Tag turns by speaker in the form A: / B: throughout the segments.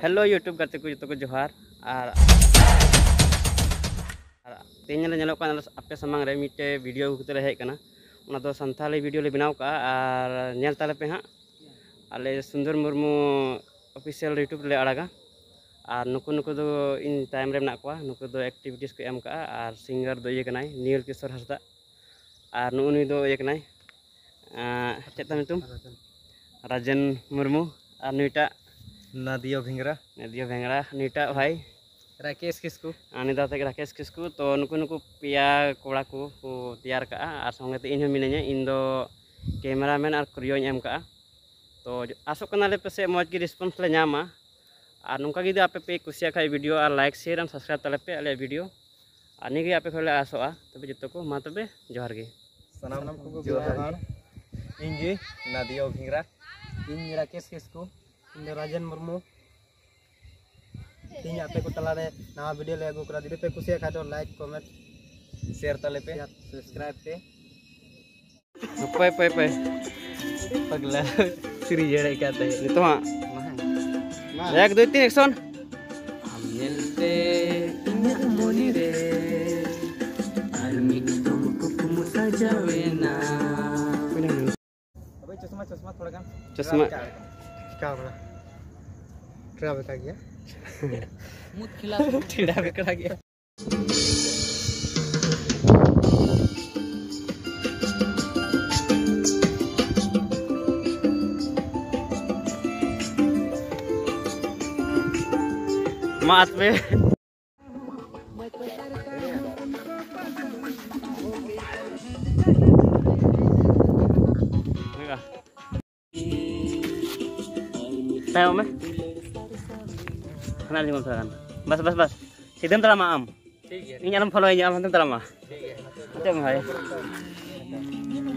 A: Hello YouTube गाते को जो को जोहार और तेज नेलो आपे सामने रे मिटे वीडियो कुते हेज कना ओना दो संथाली वीडियो ले बनाव का और नेल ताले पे हाँ आले सुंदर मुर्मू ऑफिशियल यूट्यूब ले अड़ागा और नुकु नुकु दो इन टाइम रे मना कोआ नुकु दो एक्टिविटीज को एम का और सिंगर दो ये कनाय नील किशोर हंसदा और नुनी दो ये कनाय चेता मितुम राजन मुर्मू और नुईटा
B: नादियो भिंगरा
A: नुईटा भाई
B: राकेश किस्कू
A: निदा तक राकेश किस्कू तो नुकु नुकु पिया कोड़ा को तैयार का और संगे इन मिनाኛ इन दो कैमरामैन और क्रियोñ एम का तो आसो कनाले पे मौज की रिस्पॉन्स ले नामा और नौका गी आपे पे कुसिया खाई वीडियो और लाइक शेयर और सब्सक्राइब तले पे अले वीडियो और निगे आपे खोले आसोआ तबे जतो को मा तबे जोहार गे
B: सनाम को जोहार इंजी नादियो भिंगरा इन राकेश किस्कू इन राजन मुर्मू तीन आपे को तला रे नवा वीडियो ले अगु करा दिदे पे कुसिया खा दो लाइक कमेंट शेयर तले पे सब्सक्राइब पे
A: पे
B: पगला श्री जड़े कहते हैं
A: तो हां 1 2 3 एक्शन
B: हम नेलते इन्हें मोनी रे आर्मी तुमको कुम सजावेना अबे चश्मा थोड़ा कम
A: चश्मा
B: क्या हो रहा ट्रा बता गया
A: मुंह खिला टीड़ा बिकड़ा गया मात पे tayo me kenal jengol kan bas sidem terlama am ini alam follow aja alam terlama ada mah ya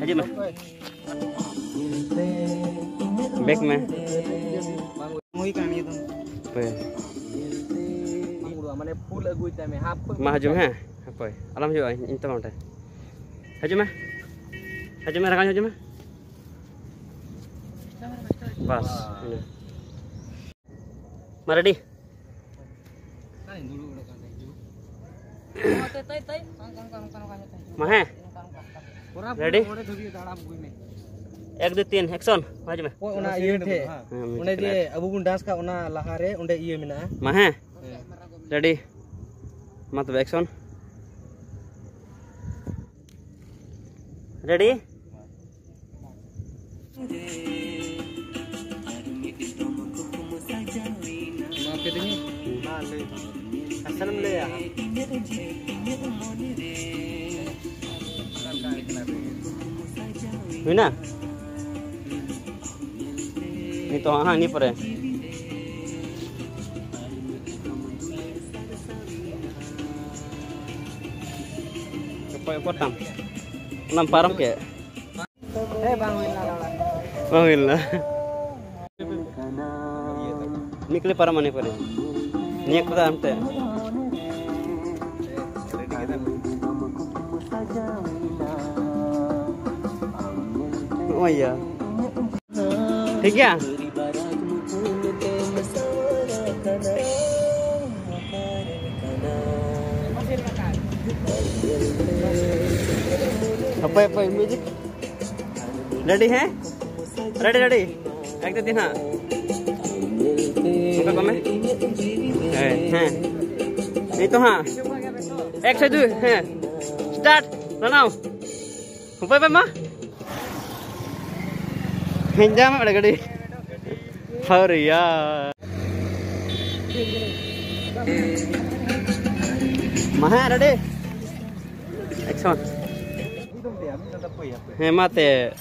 A: aja mah back me
B: मुई कहानी तुम
A: पे
B: माने फुल अगुई टाइम हाफ
A: मा हजum है apa alam juga ini teman teh hajum rakan hajum pas ini ma ready ma hai ready 1 2 3 action हजum
B: ओना ये थे ओने जे अबु बुन डांस का ओना लहा रे ओंडे ये मेना
A: ma hai ready mat action ready
B: माफ के देंगे हां ले हसन ले आ
A: Wina ini toh ini pare apa potong 6 param ke bangun lah nikle param mane pare niak pada ante oh iya ठीक है apa music ready है ready 1 2 3 हाँ मुका कमे हैं नहीं तो हाँ 1 से 2 हैं start now apa mah Hinjam ada gede. Hari ya. Maha ada deh. Action. Hemat ya.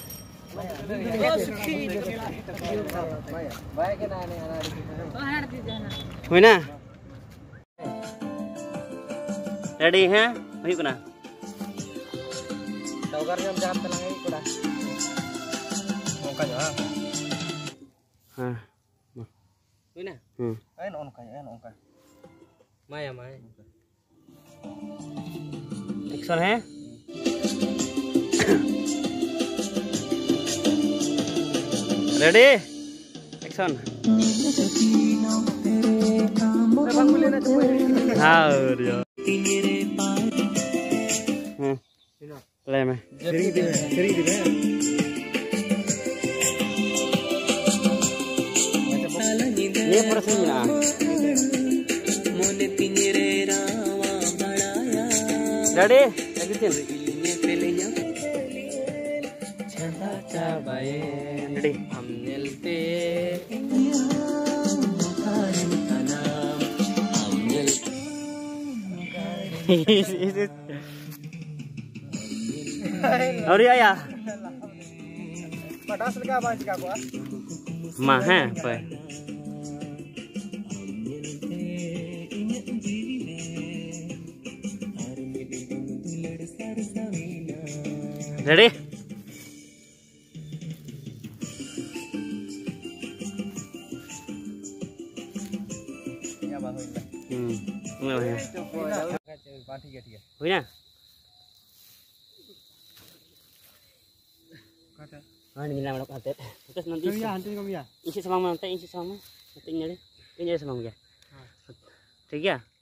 A: Wina. Ready ha? Ayo kena.
B: Saugarnya jangan tenang aja kuda.
A: हाँ
B: हुई ना आए ना उनका माया
A: एक्शन है रेडी एक्शन Haur yo. ले में
B: सरी दे
A: ये प्रश्न ना रेडी एग्जिट रेडी
B: हम मिलते
A: और ya
B: पटास लगा बाज का को
A: mah apa ready
B: या बा होइला ठीक है
A: हुई ना हाँ ini nama lokal tet terus nanti isi sama nanti isi sama nanti nyari samang ya ठीक है